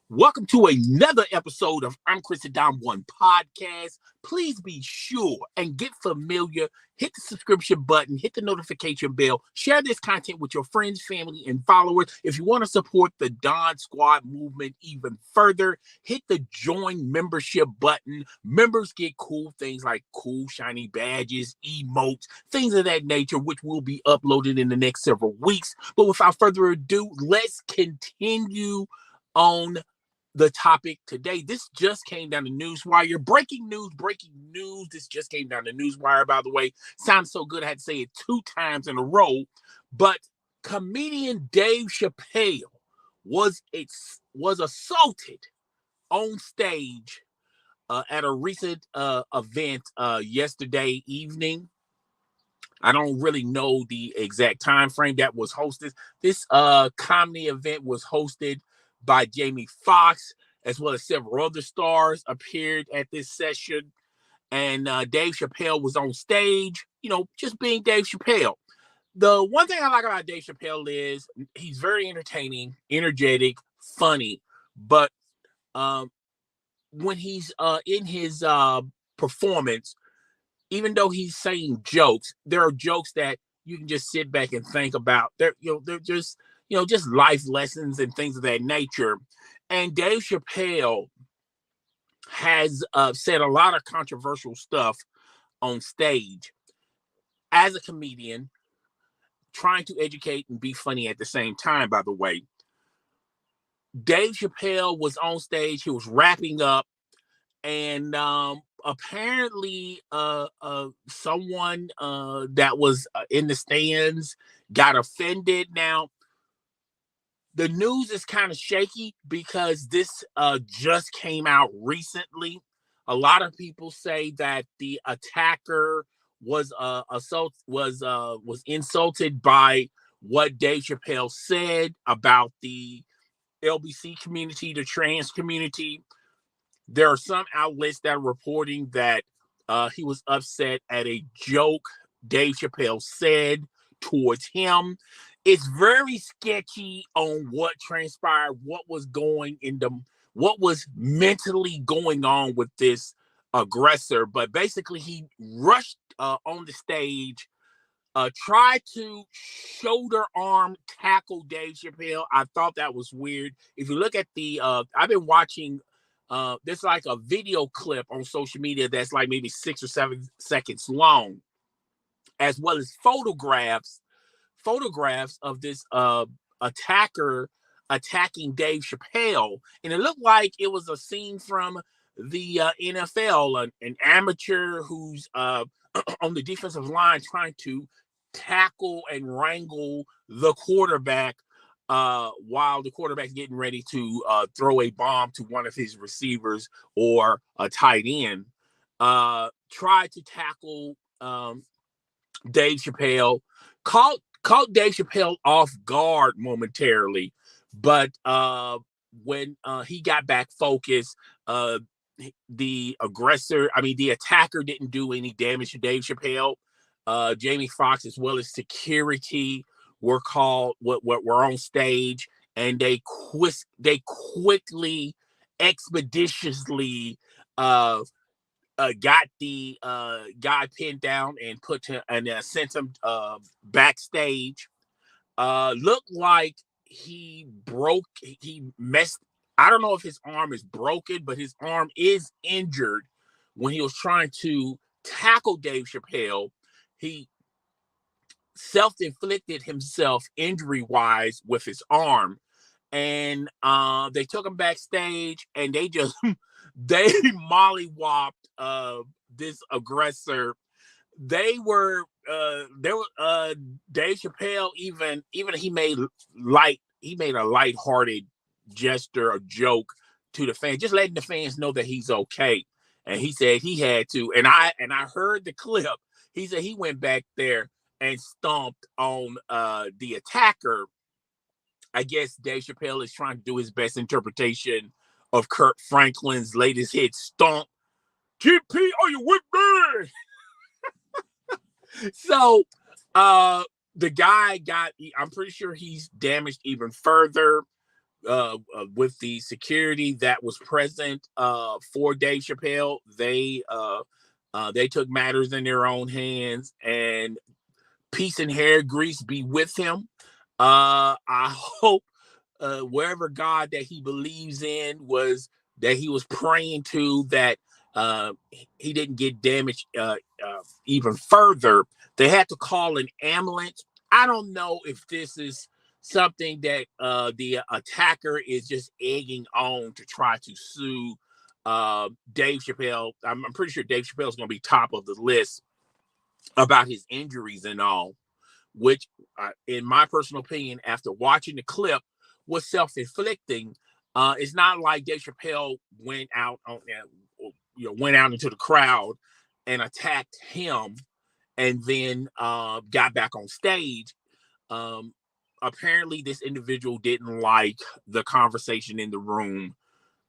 Welcome to another episode of I'm Chris and Dom One Podcast. Please be sure and get familiar. Hit the subscription button, hit the notification bell, share this content with your friends, family, and followers. If you want to support the Don Squad movement even further, hit the join membership button. Members get cool things like cool shiny badges, emotes, things of that nature, which will be uploaded in the next several weeks. But without further ado, let's continue on the topic today. This just came down the newswire. Breaking news. This just came down the newswire, by the way. Sounds so good I had to say it 2 times in a row. But comedian Dave Chappelle was assaulted on stage at a recent event yesterday evening. I don't really know the exact time frame that was hosted. This comedy event was hosted by Jamie Foxx, as well as several other stars appeared at this session. And Dave Chappelle was on stage, just being Dave Chappelle. The one thing I like about Dave Chappelle is he's very entertaining, energetic, funny. But when he's in his performance, even though he's saying jokes, there are jokes that you can just sit back and think about. They're just life lessons and things of that nature. And Dave Chappelle has said a lot of controversial stuff on stage as a comedian, trying to educate and be funny at the same time, by the way. Dave Chappelle was on stage. He was wrapping up. And apparently someone that was in the stands got offended. Now, the news is kind of shaky because this just came out recently. A lot of people say that the attacker was insulted by what Dave Chappelle said about the LBC community, the trans community. There are some outlets that are reporting that he was upset at a joke Dave Chappelle said towards him. It's very sketchy on what transpired, what was mentally going on with this aggressor. But basically, he rushed on the stage, tried to shoulder arm tackle Dave Chappelle. I thought that was weird. If you look at I've been watching. There's like a video clip on social media that's like maybe 6 or 7 seconds long, as well as photographs of this attacker attacking Dave Chappelle. And it looked like it was a scene from the NFL, an amateur who's on the defensive line trying to tackle and wrangle the quarterback while the quarterback's getting ready to throw a bomb to one of his receivers or a tight end. Tried to tackle Dave Chappelle, caught Dave Chappelle off guard momentarily, but when he got back focused, the attacker didn't do any damage to Dave Chappelle. Jamie Foxx, as well as security, were on stage, and they quickly, expeditiously got the guy pinned down and sent him backstage. Looked like he messed. I don't know if his arm is broken, but his arm is injured when he was trying to tackle Dave Chappelle. He self-inflicted himself injury-wise with his arm, and they took him backstage, and they mollywopped this aggressor. Dave Chappelle even he made a lighthearted gesture, a joke to the fans, just letting the fans know that he's okay. And he said he had to, and I heard the clip. He said he went back there and stomped on the attacker. I guess Dave Chappelle is trying to do his best interpretation of Kurt Franklin's latest hit, Stomp. GP, are you with me? So the guy I'm pretty sure he's damaged even further. with the security that was present for Dave Chappelle, they took matters in their own hands, and peace and hair grease be with him. I hope wherever God that he believes in was that he was praying to, that he didn't get damaged even further. They had to call an ambulance. I don't know if this is something that the attacker is just egging on to try to sue Dave Chappelle. I'm pretty sure Dave Chappelle is going to be top of the list about his injuries and all, which, in my personal opinion, after watching the clip, was self-inflicting. It's not like Dave Chappelle went out into the crowd and attacked him and then got back on stage. Apparently, this individual didn't like the conversation in the room.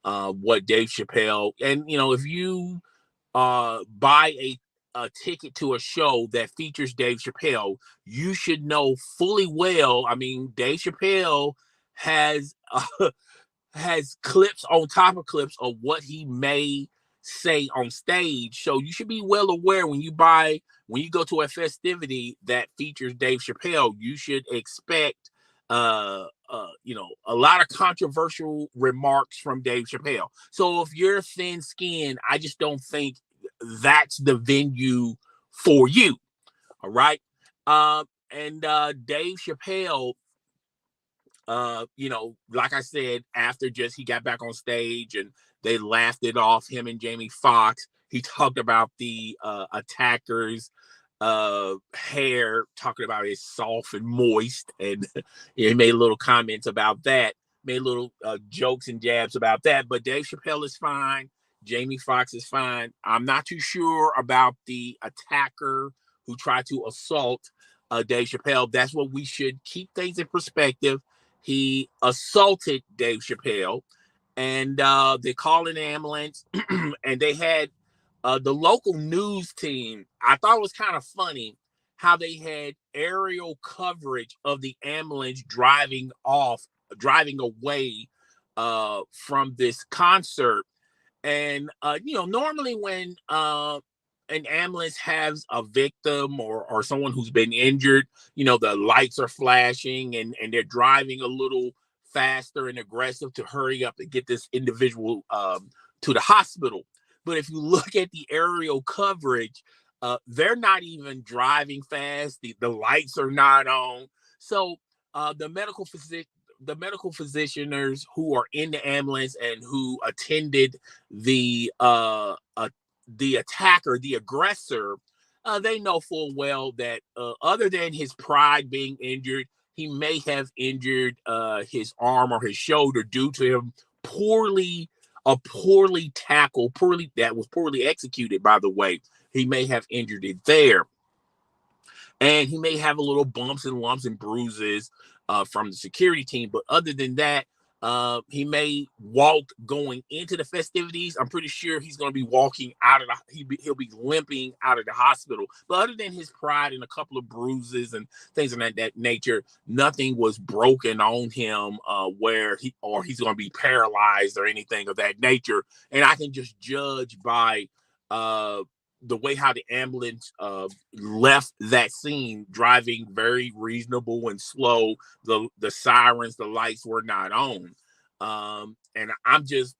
What Dave Chappelle, and if you buy a ticket to a show that features Dave Chappelle, you should know fully well. I mean, Dave Chappelle has has clips on top of clips of what he may say on stage. So you should be well aware when you go to a festivity that features Dave Chappelle, you should expect a lot of controversial remarks from Dave Chappelle. So if you're thin-skinned, I just don't think that's the venue for you. All right. And Dave Chappelle, like I said, after he got back on stage and they laughed it off, him and Jamie Foxx, he talked about the attacker's hair, talking about it's soft and moist, and he made little comments about that, made little jokes and jabs about that. But Dave Chappelle is fine. Jamie Foxx is fine. I'm not too sure about the attacker who tried to assault Dave Chappelle. That's what we should keep things in perspective. He assaulted Dave Chappelle, and they called an ambulance, and they had the local news team. I thought it was kind of funny how they had aerial coverage of the ambulance driving away from this concert. And normally when an ambulance has a victim or someone who's been injured, the lights are flashing and they're driving a little faster and aggressive to hurry up and get this individual to the hospital. But if you look at the aerial coverage, they're not even driving fast. The lights are not on. So the medical physicianers who are in the ambulance and who attended the attacker, the aggressor, they know full well that other than his pride being injured, he may have injured his arm or his shoulder due to him poorly tackled, that was poorly executed, by the way. He may have injured it there. And he may have a little bumps and lumps and bruises from the security team. But other than that, he may walk going into the festivities. I'm pretty sure he's going to be walking out of he'll be limping out of the hospital. But other than his pride and a couple of bruises and things of that nature, nothing was broken on him where he's going to be paralyzed or anything of that nature. And I can just judge by the way how the ambulance left that scene, driving very reasonable and slow. The sirens, the lights were not on. And I'm just,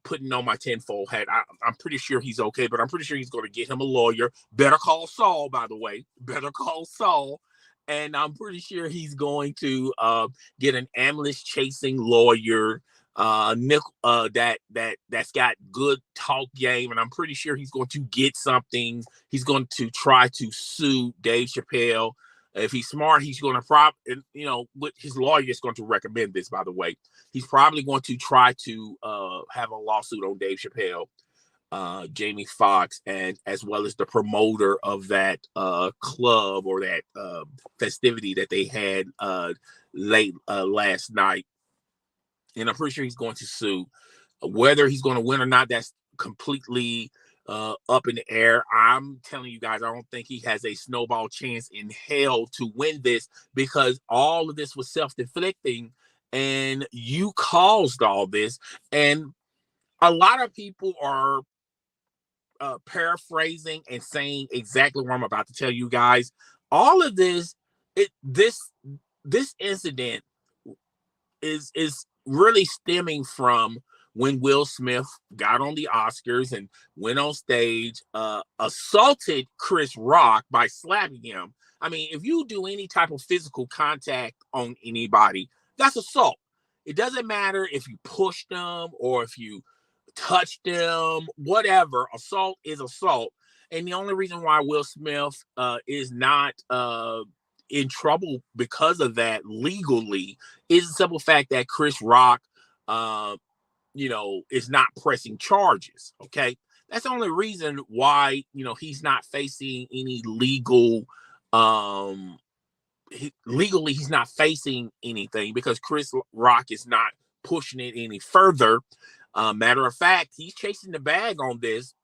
putting on my tinfoil hat. I'm pretty sure he's okay, but I'm pretty sure he's going to get him a lawyer. Better call Saul, by the way. Better call Saul. And I'm pretty sure he's going to get an ambulance chasing lawyer, that's got good talk game, and I'm pretty sure he's going to get something. He's going to try to sue Dave Chappelle. If he's smart, he's going to what his lawyer is going to recommend this, by the way. He's probably going to try to have a lawsuit on Dave Chappelle, Jamie Foxx, and as well as the promoter of that club or that festivity that they had late last night. And I'm pretty sure he's going to sue. Whether he's going to win or not, that's completely up in the air. I'm telling you guys, I don't think he has a snowball chance in hell to win this, because all of this was self-inflicting. and you caused all this. And a lot of people are paraphrasing and saying exactly what I'm about to tell you guys. All of this, this incident is really stemming from when Will Smith got on the Oscars and went on stage, assaulted Chris Rock by slapping him. I mean, if you do any type of physical contact on anybody, that's assault. It doesn't matter if you push them or if you touch them, whatever. Assault is assault. And the only reason why Will Smith is not in trouble because of that legally is the simple fact that Chris Rock, is not pressing charges. Okay. That's the only reason why, he's not facing any legal, legally, he's not facing anything because Chris Rock is not pushing it any further. Matter of fact, he's chasing the bag on this.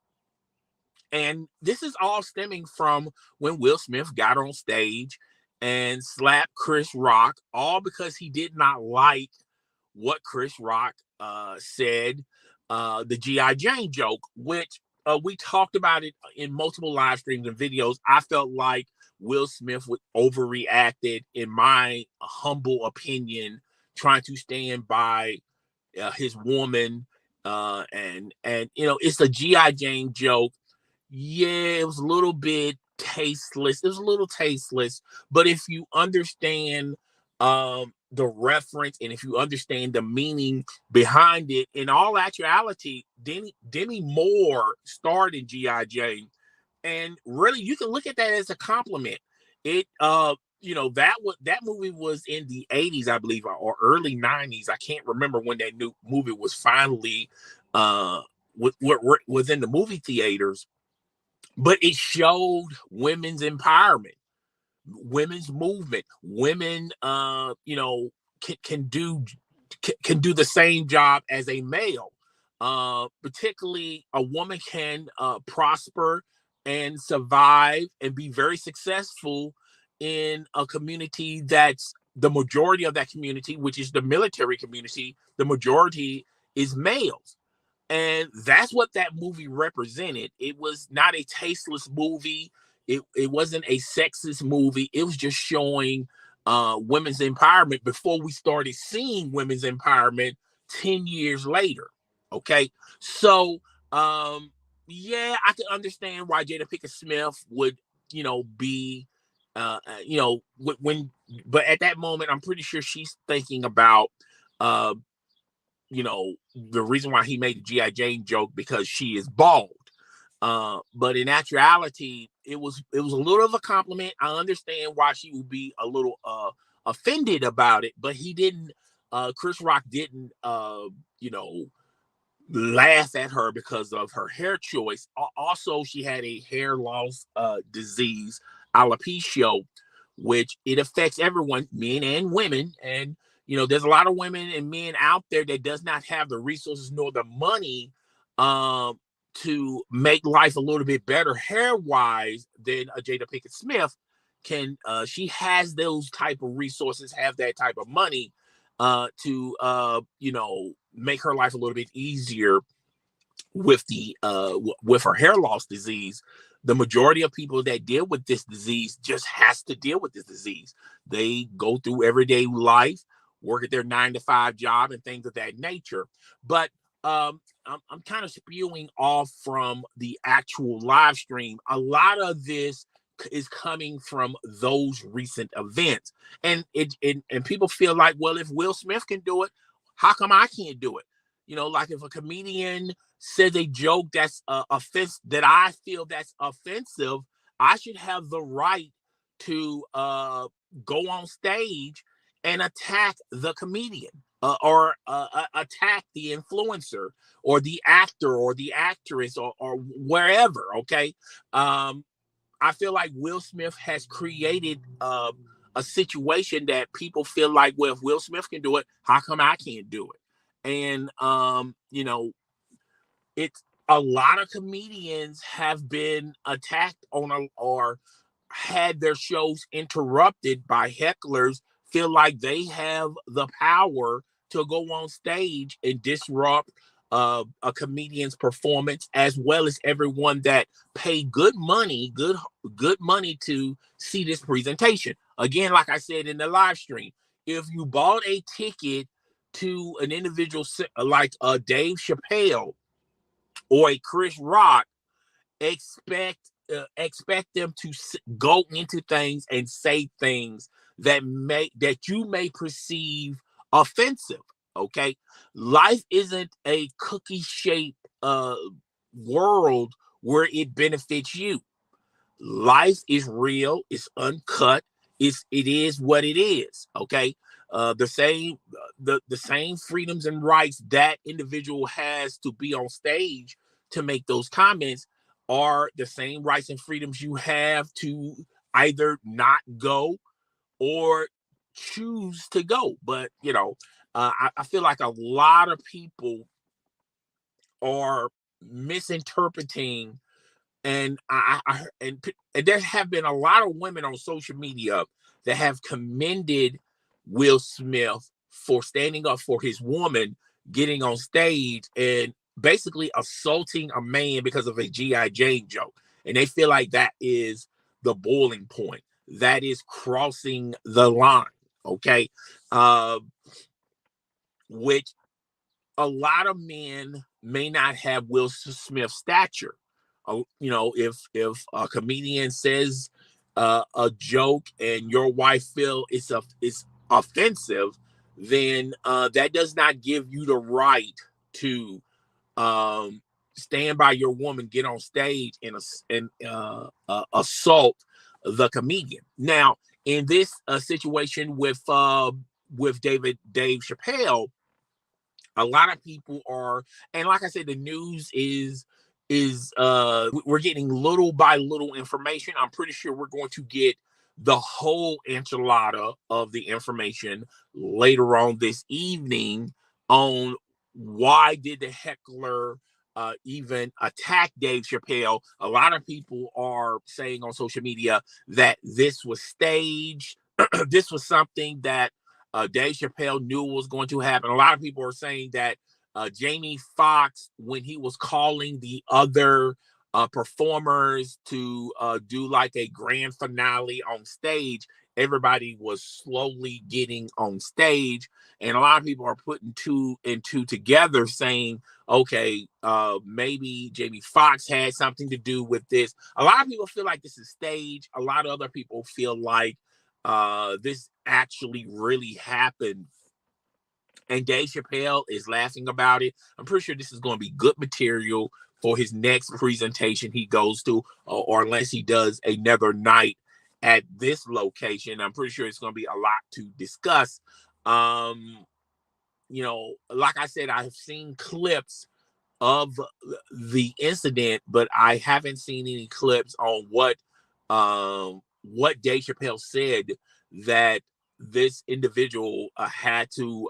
And this is all stemming from when Will Smith got on stage and slapped Chris Rock, all because he did not like what Chris Rock said, the G.I. Jane joke, which we talked about it in multiple live streams and videos. I felt like Will Smith was overreacted, in my humble opinion, trying to stand by his woman. And it's a G.I. Jane joke. Yeah, it was a little bit tasteless. It was a little tasteless, but if you understand the reference and if you understand the meaning behind it, in all actuality, Demi Moore starred in G.I. Jane, and really you can look at that as a compliment. It that movie was in the 80s, I believe, or early 90s. I can't remember when that new movie was finally was in the movie theaters. But it showed women's empowerment, women's movement. Women, can do the same job as a male. Particularly, a woman can prosper and survive and be very successful in a community that's the majority of that community, which is the military community. The majority is males. And that's what that movie represented. It was not a tasteless movie. It wasn't a sexist movie. It was just showing women's empowerment before we started seeing women's empowerment 10 years later. Okay. So, yeah, I can understand why Jada Pinkett Smith would, be, but at that moment, I'm pretty sure she's thinking about, the reason why he made the G.I. Jane joke because she is bald. But in actuality, it was a little of a compliment. I understand why she would be a little offended about it, but he didn't. Chris Rock didn't, laugh at her because of her hair choice. Also, she had a hair loss disease, alopecia, which it affects everyone, men and women. And there's a lot of women and men out there that does not have the resources nor the money to make life a little bit better hair wise than a Jada Pinkett Smith can. She has those type of resources, have that type of money to make her life a little bit easier with the with her hair loss disease. The majority of people that deal with this disease just has to deal with this disease. They go through everyday life, work at their 9-to-5 job and things of that nature. But I'm kind of spewing off from the actual live stream. A lot of this is coming from those recent events, and and people feel like, well, if Will Smith can do it, how come I can't do it? Like if a comedian says a joke that's that I feel that's offensive, I should have the right to go on stage and attack the comedian or attack the influencer or the actor or the actress or wherever. Okay. I feel like Will Smith has created a situation that people feel like, well, if Will Smith can do it, how come I can't do it? And it's a lot of comedians have been attacked or had their shows interrupted by hecklers feel like they have the power to go on stage and disrupt a comedian's performance, as well as everyone that paid good money to see this presentation. Again, like I said in the live stream, if you bought a ticket to an individual like Dave Chappelle or a Chris Rock, expect them to go into things and say things that you may perceive offensive. Okay, life isn't a cookie shaped world where it benefits you. Life is real, it's uncut, it is what it is. Okay, the same freedoms and rights that individual has to be on stage to make those comments are the same rights and freedoms you have to either not go or choose to go. But I feel like a lot of people are misinterpreting, and and there have been a lot of women on social media that have commended Will Smith for standing up for his woman, getting on stage and basically assaulting a man because of a G.I. Jane joke. And they feel like that is the boiling point. That is crossing the line. Okay. Which a lot of men may not have Will Smith's stature. If a comedian says a joke and your wife feel it's offensive, then that does not give you the right to stand by your woman, get on stage and assault the comedian. Now, in this situation with Dave Chappelle, a lot of people are, and like I said, the news is we're getting little by little information. I'm pretty sure we're going to get the whole enchilada of the information later on this evening on why did the heckler even attack Dave Chappelle. A lot of people are saying on social media that this was staged. This was something that Dave Chappelle knew was going to happen. A lot of people are saying that Jamie Foxx, when he was calling the other performers to do like a grand finale on stage, everybody was slowly getting on stage. And a lot of people are putting two and two together saying, okay, maybe Jamie Foxx had something to do with this. A lot of people feel like this is staged. A lot of other people feel like this actually really happened, and Dave Chappelle is laughing about it. I'm pretty sure this is going to be good material for his next presentation he goes to, or unless he does another night at this location. I'm pretty sure it's going to be a lot to discuss. Like I said, I've seen clips of the incident, but I haven't seen any clips on what Dave Chappelle said that this individual had to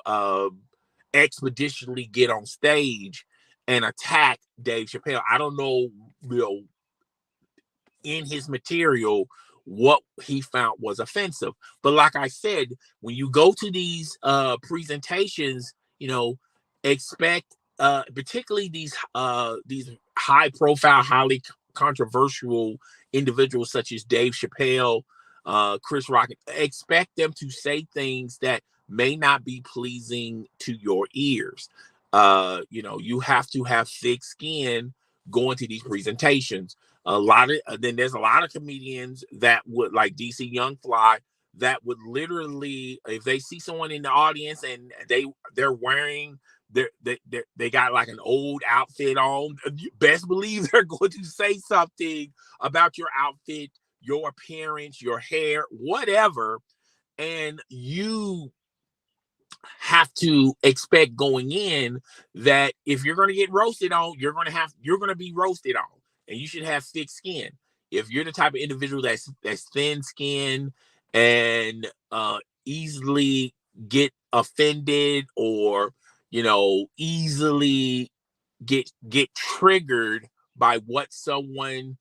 expeditiously get on stage and attack Dave Chappelle. I don't know, in his material what he found was offensive. But like I said, when you go to these presentations, expect particularly these high profile, highly controversial individuals such as Dave Chappelle, Chris Rock, expect them to say things that may not be pleasing to your ears. You have to have thick skin going to these presentations. Then there's a lot of comedians that would, like DC Young Fly, that would literally, if they see someone in the audience and they're wearing they got like an old outfit on, you best believe they're going to say something about your outfit, your appearance, your hair, whatever. And you have to expect going in that if you're going to get roasted on, you're going to be roasted on, and you should have thick skin. If you're the type of individual that's thin skinned and easily get offended, or easily get triggered by what someone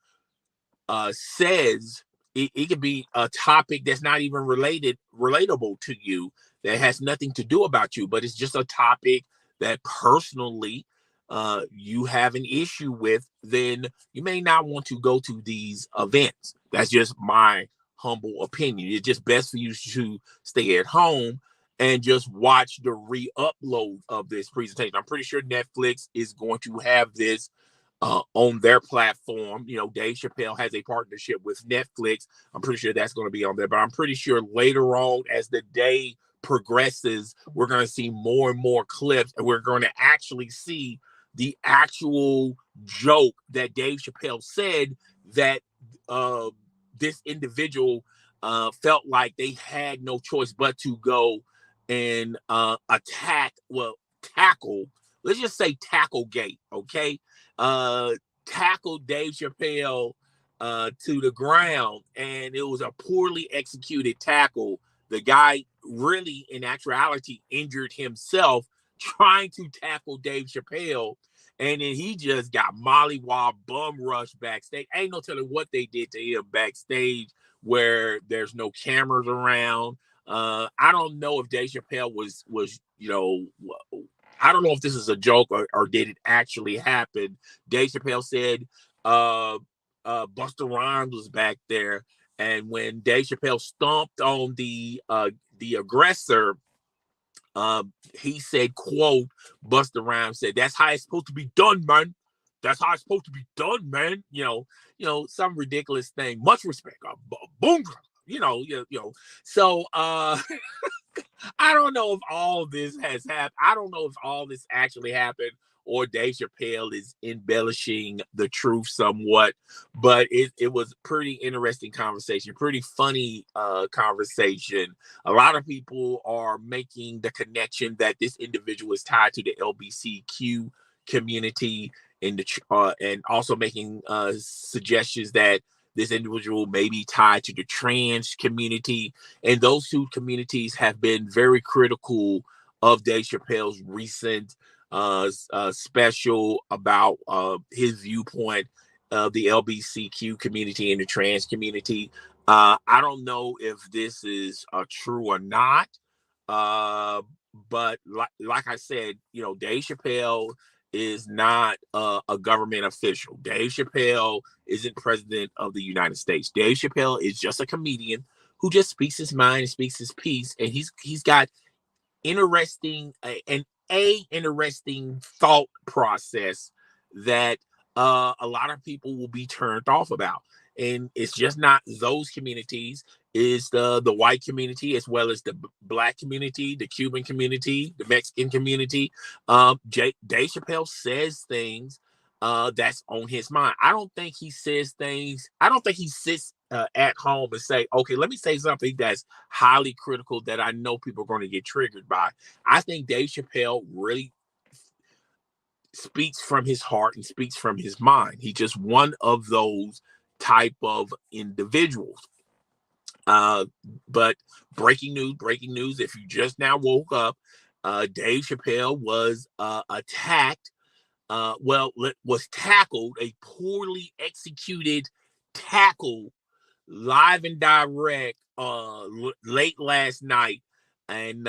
says, it could be a topic that's not even relatable to you, that has nothing to do about you, but it's just a topic that personally you have an issue with. Then you may not want to go to these events. That's just my humble opinion. It's just best for you to stay at home and just watch the re-upload of this presentation. I'm pretty sure Netflix is going to have this on their platform. You know, Dave Chappelle has a partnership with Netflix. I'm pretty sure that's going to be on there, but I'm pretty sure later on, as the day progresses, we're going to see more and more clips, and we're going to actually see the actual joke that Dave Chappelle said, that uh, this individual felt like they had no choice but to go and tackle, let's just say tackle gate, okay? Tackled Dave Chappelle to the ground, and it was a poorly executed tackle. The guy really, in actuality, injured himself trying to tackle Dave Chappelle, and then he just got mollywopped, bum rush backstage. Ain't no telling what they did to him backstage, where there's no cameras around. I don't know if Dave Chappelle was I don't know if this is a joke, or did it actually happen. Dave Chappelle said Busta Rhymes was back there, and when Dave Chappelle stomped on the aggressor, he said, "quote," Busta Rhymes said, "That's how it's supposed to be done, man. That's how it's supposed to be done, man." Some ridiculous thing. Much respect. Boom. So I don't know if all this has happened. I don't know if all this actually happened, or Dave Chappelle is embellishing the truth somewhat. But it was a pretty interesting conversation, pretty funny conversation. A lot of people are making the connection that this individual is tied to the LBCQ community, and also making suggestions that this individual may be tied to the trans community. And those two communities have been very critical of Dave Chappelle's recent special about his viewpoint of the LBCQ community and the trans community. I don't know if this is true or not. But like I said, Dave Chappelle is not a government official. Dave Chappelle isn't president of the United States. Dave Chappelle is just a comedian who just speaks his mind and speaks his piece, and he's got interesting interesting thought process that a lot of people will be turned off about. And it's just not those communities, is the white community, as well as the black community, the Cuban community, the Mexican community. Dave Chappelle says things that's on his mind. I don't think he says things. I don't think he sits at home and say, okay, let me say something that's highly critical that I know people are going to get triggered by. I think Dave Chappelle really speaks from his heart and speaks from his mind. He's just one of those type of individuals. But breaking news, if you just now woke up, Dave Chappelle was attacked, was tackled, a poorly executed tackle, live and direct, late last night. And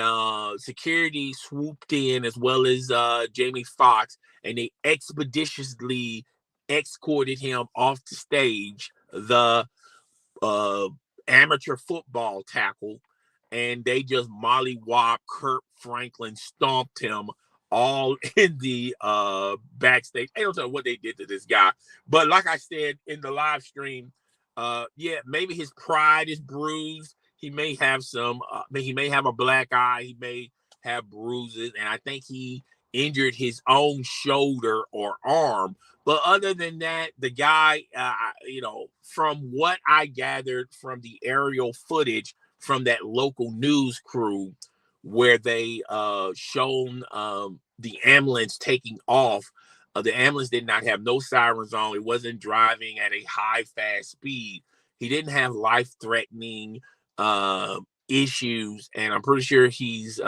security swooped in, as well as Jamie Foxx, and they expeditiously escorted him off the stage, the amateur football tackle, and they just mollywop Kurt Franklin, stomped him all in the backstage. I don't know what they did to this guy, but like I said in the live stream, maybe his pride is bruised. He may have he may have a black eye. He may have bruises, and I think he injured his own shoulder or arm. But other than that, the guy, from what I gathered from the aerial footage from that local news crew, where they shown the ambulance taking off, the ambulance did not have no sirens on. It wasn't driving at a high, fast speed. He didn't have life-threatening issues, and I'm pretty sure he's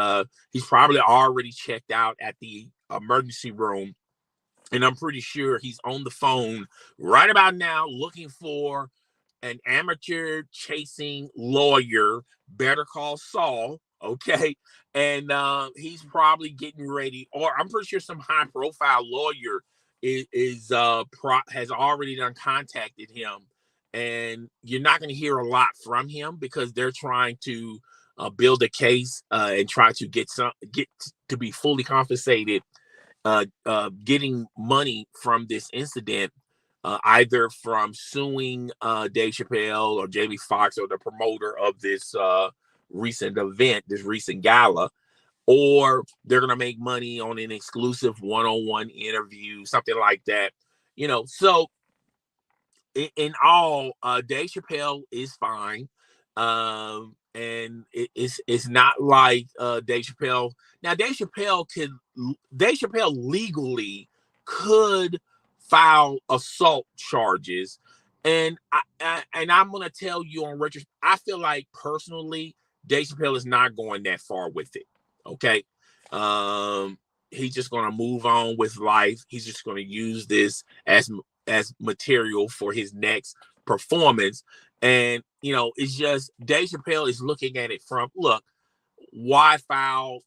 probably already checked out at the emergency room. And I'm pretty sure he's on the phone right about now looking for an amateur chasing lawyer, Better Call Saul, okay? And he's probably getting ready, or I'm pretty sure some high profile lawyer has already done contacted him, and you're not going to hear a lot from him because they're trying to build a case and try to get to be fully compensated, getting money from this incident, either from suing Dave Chappelle or Jamie Foxx or the promoter of this recent event, this recent gala, or they're going to make money on an exclusive one-on-one interview, something like that. So in all, Dave Chappelle is fine. And it's not like Dave Chappelle. Now, Dave Chappelle legally could file assault charges, and I'm gonna tell you on retrospect, I feel like personally, Dave Chappelle is not going that far with it. Okay, he's just gonna move on with life. He's just gonna use this as material for his next performance. And it's just Dave Chappelle is looking at it from, look, why file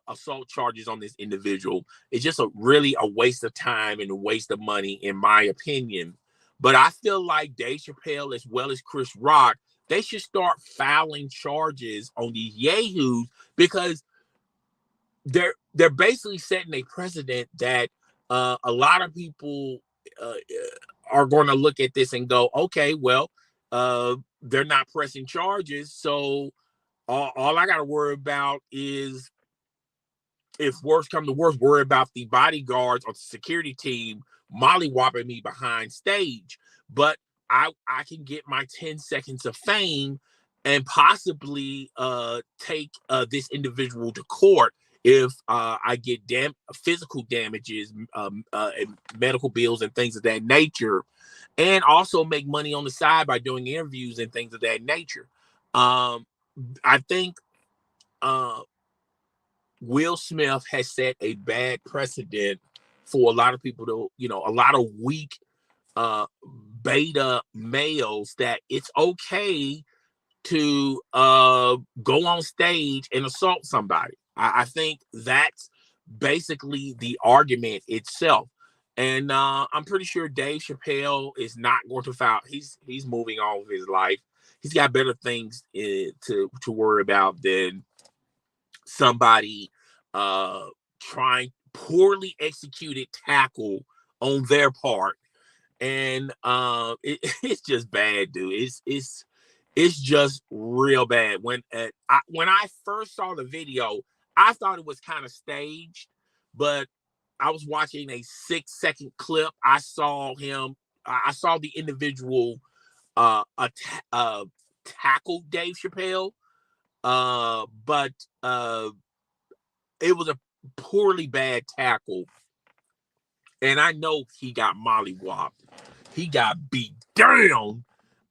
assault charges on this individual? It's just really a waste of time and a waste of money, in my opinion. But I feel like Dave Chappelle, as well as Chris Rock, they should start filing charges on these yahoos, because they're basically setting a precedent that a lot of people are going to look at this and go, okay, well, they're not pressing charges, so all I got to worry about is, if worse come to worse, worry about the bodyguards or the security team mollywopping me behind stage. But I can get my 10 seconds of fame and possibly take this individual to court if I get physical damages, and medical bills and things of that nature, and also make money on the side by doing interviews and things of that nature. I think Will Smith has set a bad precedent for a lot of people to, a lot of weak beta males, that it's okay to go on stage and assault somebody. I think that's basically the argument itself. And I'm pretty sure Dave Chappelle is not going to file. He's moving on with his life. He's got better things to worry about than somebody trying poorly executed tackle on their part. And it's just bad, dude. It's just real bad. When I first saw the video, I thought it was kind of staged, but I was watching a 6-second clip. I saw the individual tackle Dave Chappelle, but it was a poorly bad tackle, and I know he got mollywopped. He got beat down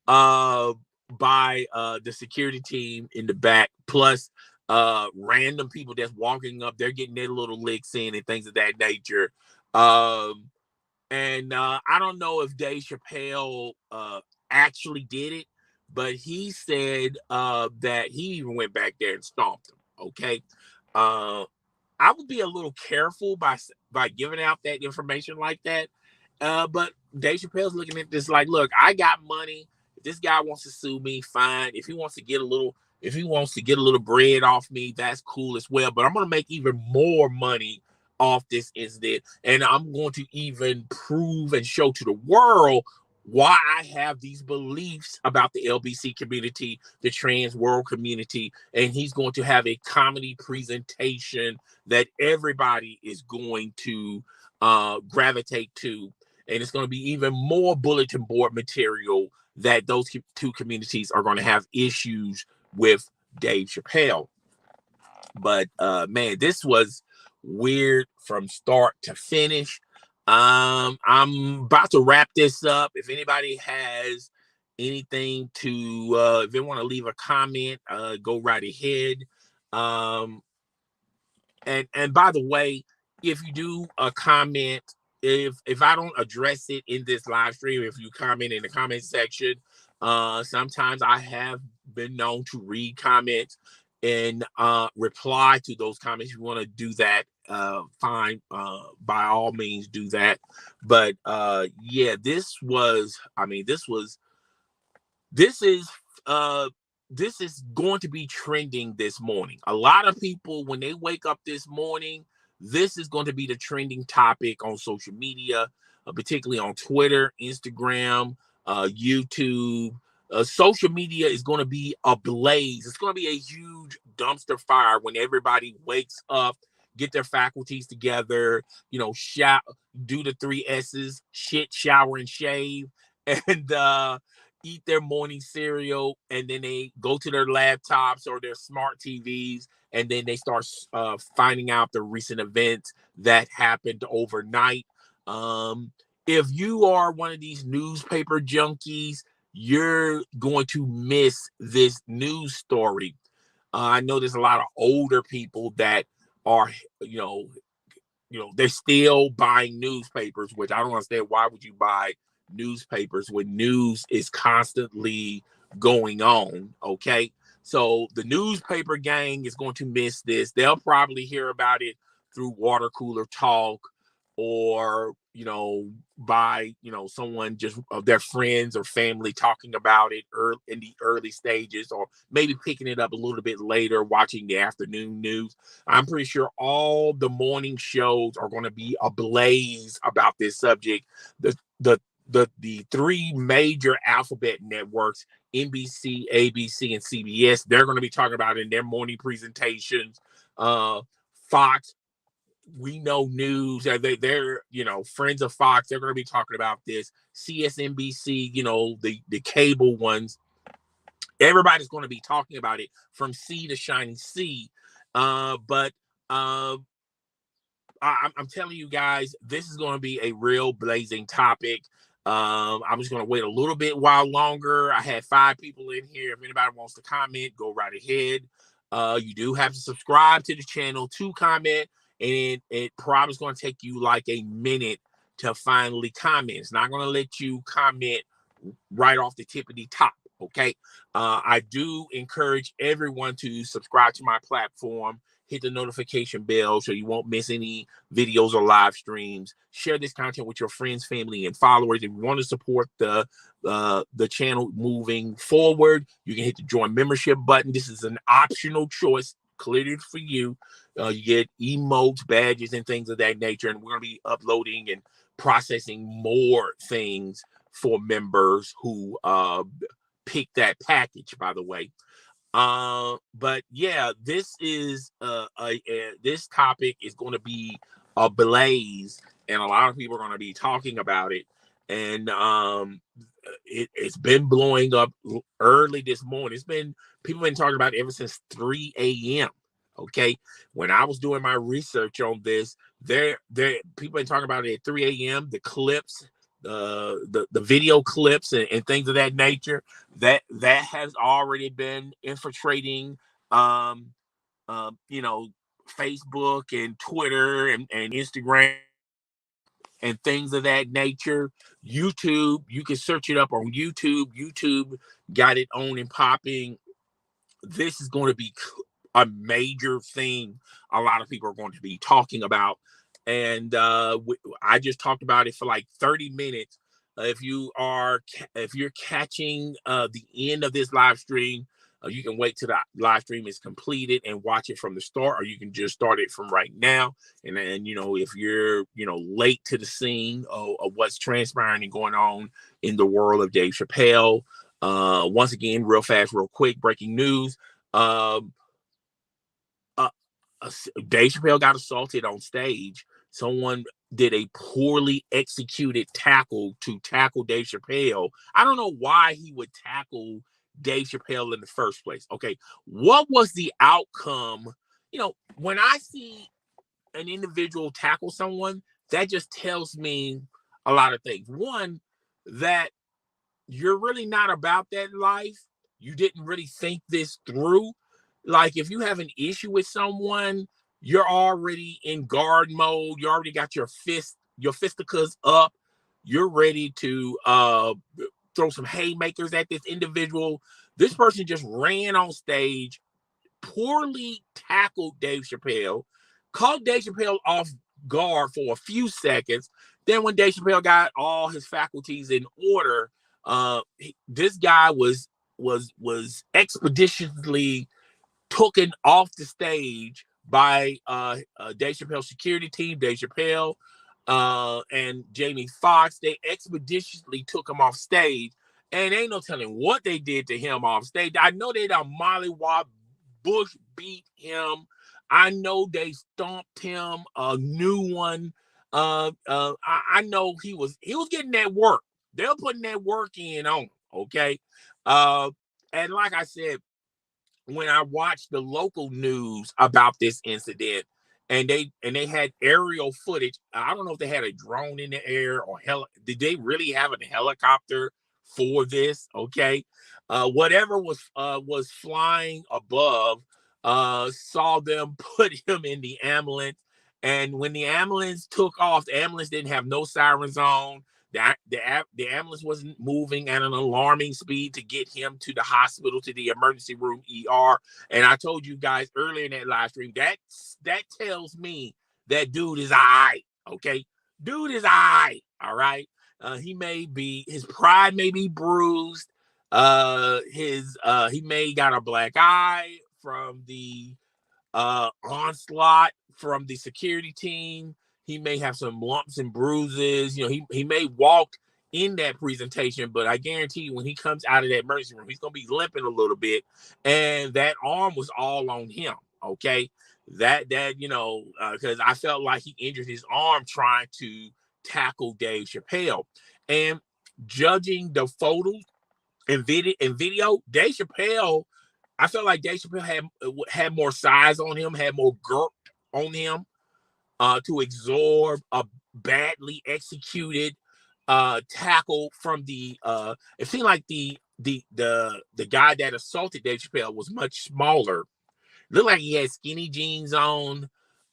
by the security team in the back, plus random people that's walking up. They're getting their little licks in and things of that nature. And I don't know if Dave Chappelle actually did it, but he said that he even went back there and stomped him. Okay. I would be a little careful by giving out that information like that. But Dave Chappelle's looking at this like, look, I got money. If this guy wants to sue me, fine. If he wants to get a little bread off me, that's cool as well. But I'm going to make even more money off this incident, and I'm going to even prove and show to the world why I have these beliefs about the LBC community, the trans world community. And he's going to have a comedy presentation that everybody is going to gravitate to. And it's going to be even more bulletin board material that those two communities are going to have issues with Dave Chappelle. But man, this was weird from start to finish. I'm about to wrap this up. If anybody has anything to, if they want to leave a comment, go right ahead. And by the way, if you do a comment, if I don't address it in this live stream, if you comment in the comment section, Sometimes I have been known to read comments and reply to those comments. If you want to do that, fine. By all means, do that. But yeah, this is uh this is going to be trending this morning. A lot of people, when they wake up this morning, this is going to be the trending topic on social media, particularly on Twitter, Instagram, YouTube. Social media is going to be ablaze. It's going to be a huge dumpster fire when everybody wakes up, get their faculties together, do the three S's: shit, shower, and shave, and eat their morning cereal, and then they go to their laptops or their smart TVs, and then they start finding out the recent events that happened overnight. If you are one of these newspaper junkies, you're going to miss this news story. I know there's a lot of older people that are, they're still buying newspapers, which I don't understand. Why would you buy newspapers when news is constantly going on? Okay. So the newspaper gang is going to miss this. They'll probably hear about it through water cooler talk, or by someone just of their friends or family talking about it in the early stages, or maybe picking it up a little bit later, watching the afternoon news. I'm pretty sure all the morning shows are going to be ablaze about this subject. The three major alphabet networks, NBC, ABC, and CBS, they're going to be talking about it in their morning presentations. Fox, we know news. They're friends of Fox. They're going to be talking about this. CSNBC, the cable ones. Everybody's going to be talking about it from sea to shining sea. But I'm telling you guys, this is going to be a real blazing topic. I'm just going to wait a little bit while longer. I had 5 people in here. If anybody wants to comment, go right ahead. You do have to subscribe to the channel to comment, and it probably is going to take you like a minute to finally comment. It's not going to let you comment right off the tip of the top. Okay. I do encourage everyone to subscribe to my platform, hit the notification bell so you won't miss any videos or live streams. Share this content with your friends, family, and followers. If you want to support the channel moving forward, you can hit the join membership button. This is an optional choice, clearly for you. You get emotes, badges, and things of that nature, and we're going to be uploading and processing more things for members who pick that package, by the way. But yeah, this is this topic is going to be ablaze, and a lot of people are going to be talking about it. And it's been blowing up early this morning. People been talking about it ever since 3 a.m. Okay, when I was doing my research on this, people been talking about it at 3 a.m. The clips, the video clips, and things of that nature, that has already been infiltrating Facebook and Twitter and Instagram and things of that nature. YouTube, you can search it up on YouTube got it on and popping. This is going to be a major thing a lot of people are going to be talking about. And I just talked about it for like 30 minutes. If you're catching the end of this live stream, you can wait till the live stream is completed and watch it from the start, or you can just start it from right now. And then, if you're, late to the scene of what's transpiring and going on in the world of Dave Chappelle, once again, real fast, real quick, breaking news. Dave Chappelle got assaulted on stage. Someone did a poorly executed tackle to tackle Dave Chappelle. I don't know why he would tackle Dave Chappelle in the first place. Okay, what was the outcome? When I see an individual tackle someone, that just tells me a lot of things. One, that you're really not about that life. You didn't really think this through. Like, if you have an issue with someone, you're already in guard mode. You already got your fisticuffs up. You're ready to throw some haymakers at this individual. This person just ran on stage, poorly tackled Dave Chappelle, caught Dave Chappelle off guard for a few seconds. Then when Dave Chappelle got all his faculties in order, this guy was expeditiously taken off the stage by Dave Chappelle's security team, Dave Chappelle and Jamie Foxx. They expeditiously took him off stage, and ain't no telling what they did to him off stage. I know they done mollywop, bush beat him. I know they stomped him a new one. I know he was getting that work. They were putting that work in on him, okay? And like I said, when I watched the local news about this incident, and they had aerial footage. I don't know if they had a drone in the air or did they really have a helicopter for this? Okay, whatever was flying above saw them put him in the ambulance, and when the ambulance took off, the ambulance didn't have no sirens on. The ambulance wasn't moving at an alarming speed to get him to the hospital, to the emergency room, ER. And I told you guys earlier in that live stream, that tells me that dude is all right, okay? Dude is all right, all right? His pride may be bruised. He may got a black eye from the onslaught from the security team. He may have some lumps and bruises. You know, he may walk in that presentation, but I guarantee you when he comes out of that emergency room, he's going to be limping a little bit. And that arm was all on him, okay? Because I felt like he injured his arm trying to tackle Dave Chappelle. And judging the photos and video, Dave Chappelle, I felt like Dave Chappelle had more size on him, had more girth on him to absorb a badly executed tackle from the. It seemed like the guy that assaulted Dave Chappelle was much smaller. Looked like he had skinny jeans on.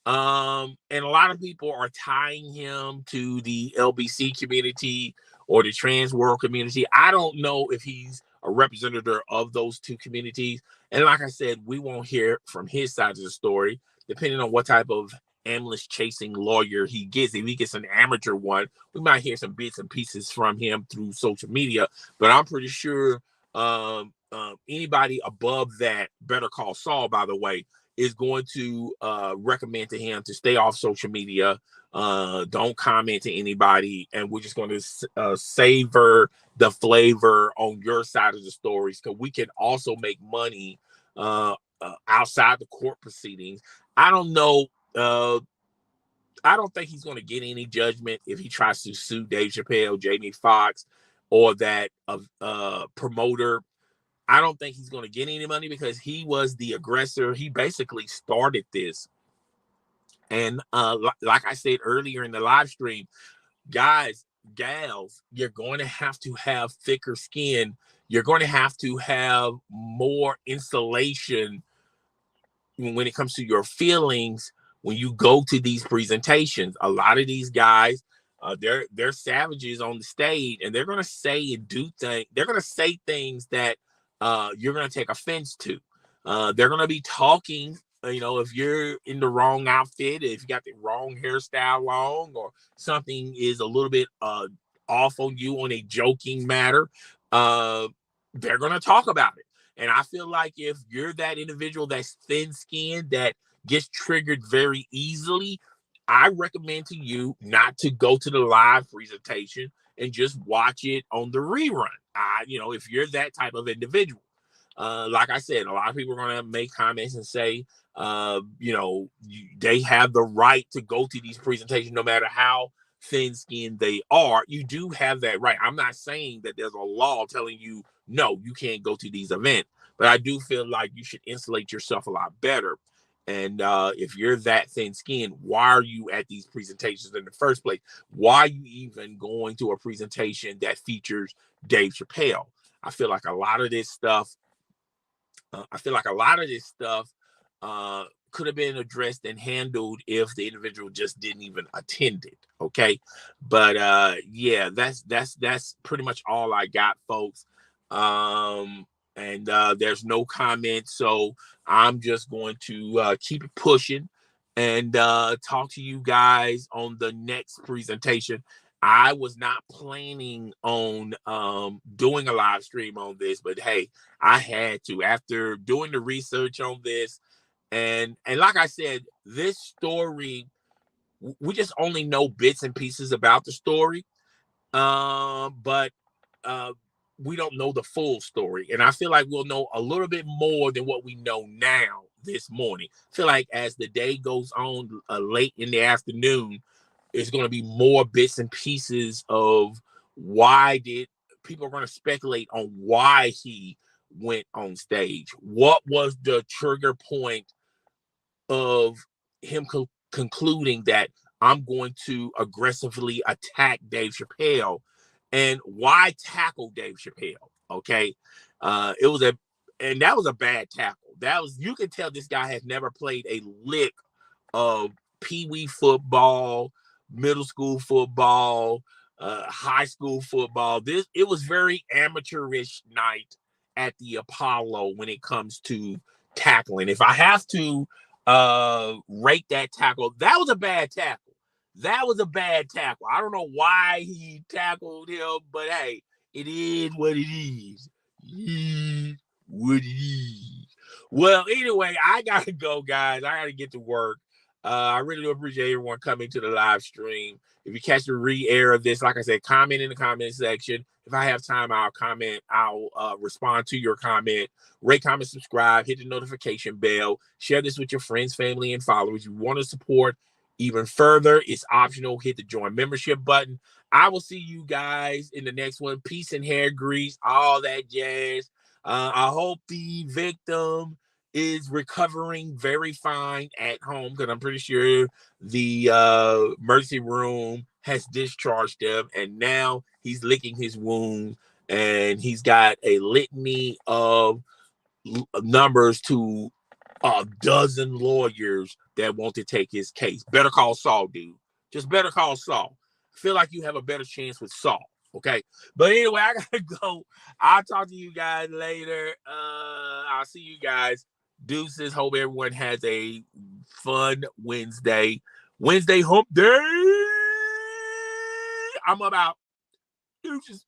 And a lot of people are tying him to the LBC community or the trans world community. I don't know if he's a representative of those two communities. And like I said, we won't hear from his side of the story, depending on what type of ambulance chasing lawyer he gets. If he gets an amateur one, we might hear some bits and pieces from him through social media. But I'm pretty sure anybody above that, Better Call Saul, by the way, is going to recommend to him to stay off social media. Don't comment to anybody, and we're just going to savor the flavor on your side of the stories, because we can also make money outside the court proceedings. I don't know. I don't think he's going to get any judgment if he tries to sue Dave Chappelle, Jamie Foxx, or that promoter. I don't think he's going to get any money because he was the aggressor. He basically started this. And like I said earlier in the live stream, guys, gals, you're going to have thicker skin. You're going to have more insulation when it comes to your feelings when you go to these presentations. A lot of these guys, they're savages on the stage, and they're going to say and do things. They're going to say things that you're going to take offense to. They're going to be talking, if you're in the wrong outfit, if you got the wrong hairstyle on, or something is a little bit off on you on a joking matter, they're going to talk about it. And I feel like if you're that individual that's thin-skinned, that gets triggered very easily, I recommend to you not to go to the live presentation and just watch it on the rerun. If you're that type of individual, like I said, a lot of people are going to make comments and say, they have the right to go to these presentations no matter how thin-skinned they are. You do have that right. I'm not saying that there's a law telling you, no, you can't go to these events, but I do feel like you should insulate yourself a lot better. And if you're that thin-skinned, why are you at these presentations in the first place? Why are you even going to a presentation that features Dave Chappelle? I feel like a lot of this stuff could have been addressed and handled if the individual just didn't even attend it. Okay. But yeah, that's pretty much all I got, folks. And there's no comment, so I'm just going to keep it pushing and talk to you guys on the next presentation. I was not planning on doing a live stream on this, but hey, I had to after doing the research on this. And like I said, this story, we just only know bits and pieces about the story. But we don't know the full story. And I feel like we'll know a little bit more than what we know now this morning. I feel like as the day goes on, late in the afternoon, it's going to be more bits and pieces of why did people are going to speculate on why he went on stage. What was the trigger point of him concluding that I'm going to aggressively attack Dave Chappelle, and why tackle Dave Chappelle? Okay. That was a bad tackle. You can tell this guy has never played a lick of pee-wee football, middle school football, high school football. It was very amateurish night at the Apollo when it comes to tackling. If I have to rate that tackle, that was a bad tackle. That was a bad tackle. I don't know why he tackled him, but hey, it is what it is. It is what it is. Well, anyway, I gotta go, guys. I gotta get to work. I really do appreciate everyone coming to the live stream. If you catch the re-air of this, like I said, comment in the comment section. If I have time, I'll comment. I'll respond to your comment. Rate, comment, subscribe, hit the notification bell. Share this with your friends, family, and followers. If you want to support even further, it's optional. Hit the join membership button. I will see you guys in the next one. Peace and hair grease, all that jazz. I hope the victim is recovering very fine at home, because I'm pretty sure the emergency room has discharged him, and now he's licking his wound, and he's got a litany of numbers to a dozen lawyers that want to take his case. Better call Saul, dude. Just better call Saul. Feel like you have a better chance with Saul. Okay. But anyway, I gotta go. I'll talk to you guys later. I'll see you guys. Deuces. Hope everyone has a fun Wednesday. Wednesday hump day. I'm about. Deuces.